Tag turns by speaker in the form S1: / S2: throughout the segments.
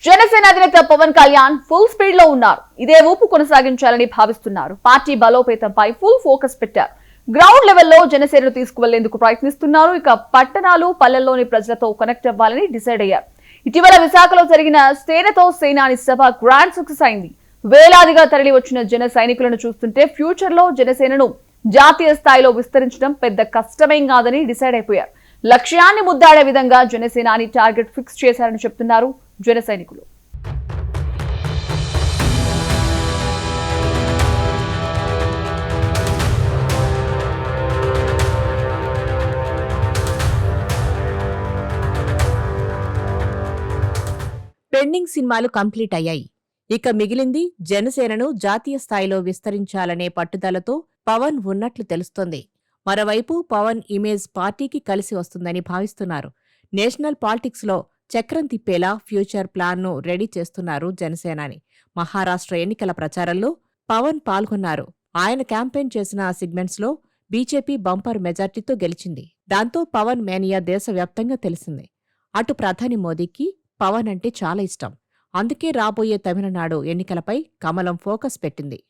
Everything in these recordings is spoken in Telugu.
S1: జనసేన అధినేత పవన్ కళ్యాణ్ ఫుల్ స్పీడ్ లో ఉన్నారు. ఇదే ఊపు కొనసాగించాలని భావిస్తున్నారు. పార్టీ బలోపేతంపై ఫుల్ ఫోకస్ పెట్టారు. గ్రౌండ్ లెవెల్లో జనసేనను తీసుకువెళ్లేందుకు ప్రయత్నిస్తున్నారు. ఇక పట్టణాలు, పల్లెల్లోని ప్రజలతో కనెక్ట్ అవ్వాలని డిసైడ్ అయ్యారు. ఇటీవల విశాఖలో జరిగిన సేనతో సేనాని సభ గ్రాండ్ సక్సెస్ అయింది. వేలాదిగా తరలి వచ్చిన జన సైనికులను చూస్తుంటే ఫ్యూచర్ లో జనసేనను జాతీయ స్థాయిలో విస్తరించడం పెద్ద కష్టమేం కాదని డిసైడ్ అయిపోయారు. లక్ష్యాన్ని ముద్దాడే విధంగా జనసేనాని టార్గెట్ ఫిక్స్ చేశారని చెప్తున్నారు జన సైనికులు.
S2: పెండింగ్ సినిమాలు కంప్లీట్ అయ్యాయి. ఇక మిగిలింది జనసేనను జాతీయ స్థాయిలో విస్తరించాలనే పట్టుదలతో పవన్ ఉన్నట్లు తెలుస్తోంది. మరోవైపు పవన్ ఇమేజ్ పార్టీకి కలిసి వస్తుందని భావిస్తున్నారు. నేషనల్ పాలిటిక్స్లో చక్రం తిప్పేలా ఫ్యూచర్ ప్లాన్ను రెడీ చేస్తున్నారు జనసేనాని. మహారాష్ట్ర ఎన్నికల ప్రచారంలో పవన్ పాల్గొన్నారు. ఆయన క్యాంపెయిన్ చేసిన సెగ్మెంట్స్లో బీజేపీ బంపర్ మెజార్టీతో గెలిచింది. దాంతో పవన్ మేనియా దేశవ్యాప్తంగా తెలిసింది. అటు ప్రధాని మోదీకి పవన్ అంటే చాలా ఇష్టం. అందుకే రాబోయే తమిళనాడు ఎన్నికలపై కమలం ఫోకస్ పెట్టింది.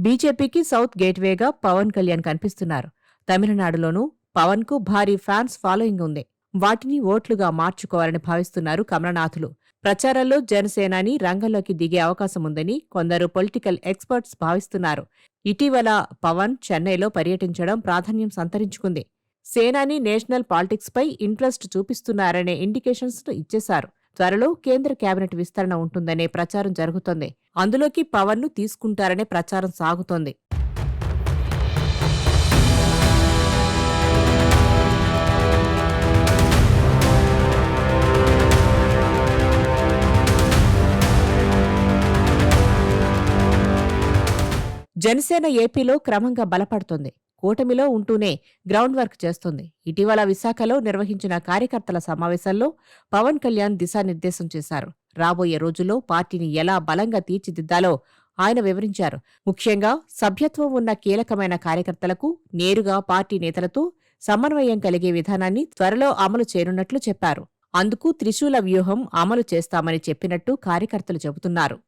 S2: బీజేపీకి సౌత్ గేట్వేగా పవన్ కళ్యాణ్ కనిపిస్తున్నారు. తమిళనాడులోనూ పవన్కు భారీ ఫ్యాన్స్ ఫాలోయింగ్ ఉంది. వాటిని ఓట్లుగా మార్చుకోవాలని భావిస్తున్నారు కమలనాథులు. ప్రచారంలో జనసేనాని రంగంలోకి దిగే అవకాశముందని కొందరు పొలిటికల్ ఎక్స్పర్ట్స్ భావిస్తున్నారు. ఇటీవల పవన్ చెన్నైలో పర్యటించడం ప్రాధాన్యం సంతరించుకుంది. సేనాని నేషనల్ పాలిటిక్స్పై ఇంట్రెస్ట్ చూపిస్తున్నారనే ఇండికేషన్స్ ఇచ్చేశారు. త్వరలో కేంద్ర కేబినెట్ విస్తరణ ఉంటుందనే ప్రచారం జరుగుతోంది. అందులోకి పవన్ను తీసుకుంటారనే ప్రచారం సాగుతోంది. జనసేన ఏపీలో క్రమంగా బలపడుతోంది. కూటమిలో ఉంటూనే గ్రౌండ్ వర్క్ చేస్తోంది. ఇటీవల విశాఖలో నిర్వహించిన కార్యకర్తల సమావేశంలో పవన్ కళ్యాణ్ దిశానిర్దేశం చేశారు. రాబోయే రోజుల్లో పార్టీని ఎలా బలంగా తీర్చిదిద్దాలో ఆయన వివరించారు. ముఖ్యంగా సభ్యత్వం ఉన్న కీలకమైన కార్యకర్తలకు నేరుగా పార్టీ నేతలతో సమన్వయం కలిగే విధానాన్ని త్వరలో అమలు చేయనున్నట్లు చెప్పారు. అందుకు త్రిశూల వ్యూహం అమలు చేస్తామని చెప్పినట్టు కార్యకర్తలు చెబుతున్నారు.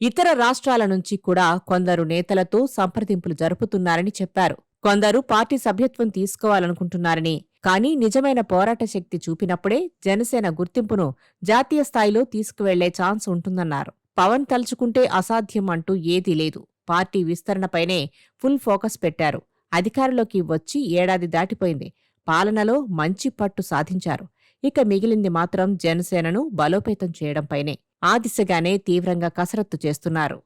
S2: ఇతర రాష్ట్రాల నుంచి కూడా కొందరు నేతలతో సంప్రదింపులు జరుపుతున్నారని చెప్పారు. కొందరు పార్టీ సభ్యత్వం తీసుకోవాలనుకుంటున్నారని, కానీ నిజమైన పోరాట శక్తి చూపినప్పుడే జనసేన గుర్తింపును జాతీయ స్థాయిలో తీసుకువెళ్లే ఛాన్స్ ఉంటుందన్నారు. పవన్ తలుచుకుంటే అసాధ్యం అంటూ ఏదీ లేదు. పార్టీ విస్తరణపైనే ఫుల్ ఫోకస్ పెట్టారు. అధికారంలోకి వచ్చి ఏడాది దాటిపోయింది. పాలనలో మంచి పట్టు సాధించారు. ఇక మిగిలింది మాత్రం జనసేనను బలోపేతం చేయడంపైనే. ఆ దిశగానే తీవ్రంగా కసరత్తు చేస్తున్నారు.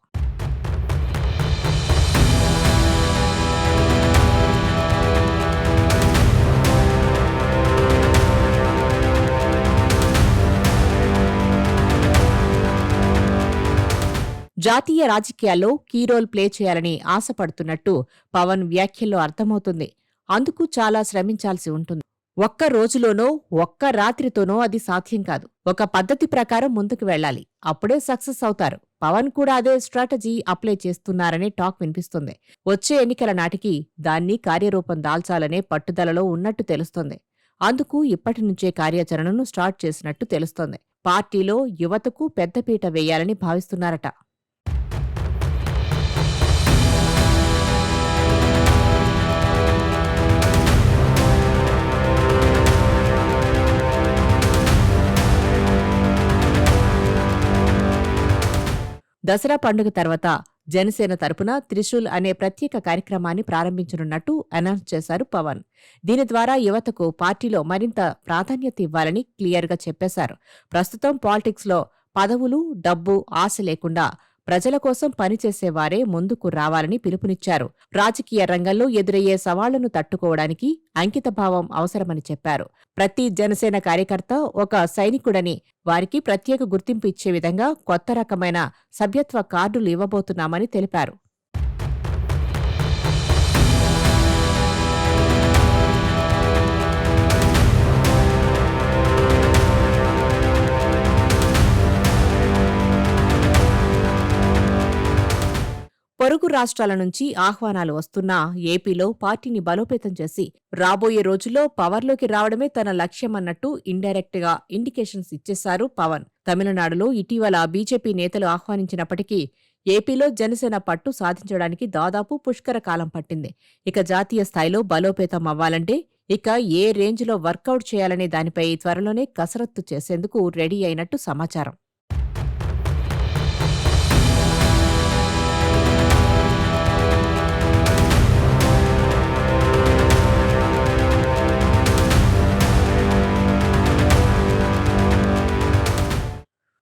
S2: జాతీయ రాజకీయాల్లో కీ రోల్ ప్లే చేయాలని ఆశపడుతున్నట్టు పవన్ వ్యాఖ్యల్లో అర్థమవుతుంది. అందుకు చాలా శ్రమించాల్సి ఉంటుంది. ఒక్క రోజులోనో ఒక్క రాత్రితోనో అది సాధ్యం కాదు. ఒక పద్ధతి ప్రకారం ముందుకు వెళ్లాలి. అప్పుడే సక్సెస్ అవుతారు. పవన్ కూడా అదే స్ట్రాటజీ అప్లై చేస్తున్నారనే టాక్ వినిపిస్తుంది. వచ్చే ఎన్నికల నాటికి దాన్ని కార్యరూపం దాల్చాలనే పట్టుదలలో ఉన్నట్టు తెలుస్తోంది. అందుకు ఇప్పటి నుంచే కార్యాచరణను స్టార్ట్ చేసినట్టు తెలుస్తోంది. పార్టీలో యువతకు పెద్దపీట వేయాలని భావిస్తున్నారట. దసరా పండుగ తర్వాత జనసేన తరపున త్రిశూల్ అనే ప్రత్యేక కార్యక్రమాన్ని ప్రారంభించనున్నట్టు అనౌన్స్ చేశారు పవన్. దీని ద్వారా యువతకు పార్టీలో మరింత ప్రాధాన్యత ఇవ్వాలని క్లియర్గా చెప్పేశారు. ప్రస్తుతం పాలిటిక్స్లో పదవులు, డబ్బు ఆశ లేకుండా ప్రజల కోసం పనిచేసేవారే ముందుకు రావాలని పిలుపునిచ్చారు. రాజకీయ రంగంలో ఎదురయ్యే సవాళ్లను తట్టుకోవడానికి అంకితభావం అవసరమని చెప్పారు. ప్రతి జనసేన కార్యకర్త ఒక సైనికుడని, వారికి ప్రత్యేక గుర్తింపు ఇచ్చే విధంగా కొత్త రకమైన సభ్యత్వ కార్డులు ఇవ్వబోతున్నామని తెలిపారు. పొరుగు రాష్ట్రాల నుంచి ఆహ్వానాలు వస్తున్నా ఏపీలో పార్టీని బలోపేతం చేసి రాబోయే రోజుల్లో పవర్లోకి రావడమే తన లక్ష్యమన్నట్టు ఇండైరెక్ట్ గా ఇండికేషన్స్ ఇచ్చేశారు పవన్. తమిళనాడులో ఇటీవల బీజేపీ నేతలు ఆహ్వానించినప్పటికీ ఏపీలో జనసేన పట్టు సాధించడానికి దాదాపు పుష్కర కాలం పట్టింది. ఇక జాతీయ స్థాయిలో బలోపేతం అవ్వాలంటే ఇక ఏ రేంజ్లో వర్కౌట్ చేయాలనే దానిపై త్వరలోనే కసరత్తు చేసేందుకు రెడీ అయినట్టు సమాచారం.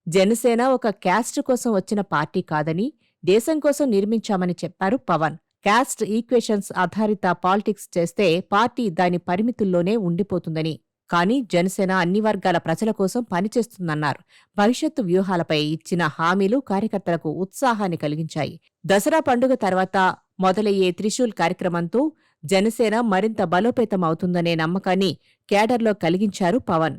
S2: జనసేన ఒక క్యాస్ట్ కోసం వచ్చిన పార్టీ కాదని, దేశం కోసం నిర్మించామని చెప్పారు పవన్. క్యాస్ట్ ఈక్వేషన్స్ ఆధారిత పాలిటిక్స్ చేస్తే పార్టీ దాని పరిమితుల్లోనే ఉండిపోతుందని, కానీ జనసేన అన్ని వర్గాల ప్రజల కోసం పనిచేస్తుందన్నారు. భవిష్యత్తు వ్యూహాలపై ఇచ్చిన హామీలు కార్యకర్తలకు ఉత్సాహాన్ని కలిగించాయి. దసరా పండుగ తర్వాత మొదలయ్యే త్రిశూల్ కార్యక్రమంతో జనసేన మరింత బలోపేతం అవుతుందనే నమ్మకాన్ని కేడర్లో కలిగించారు పవన్.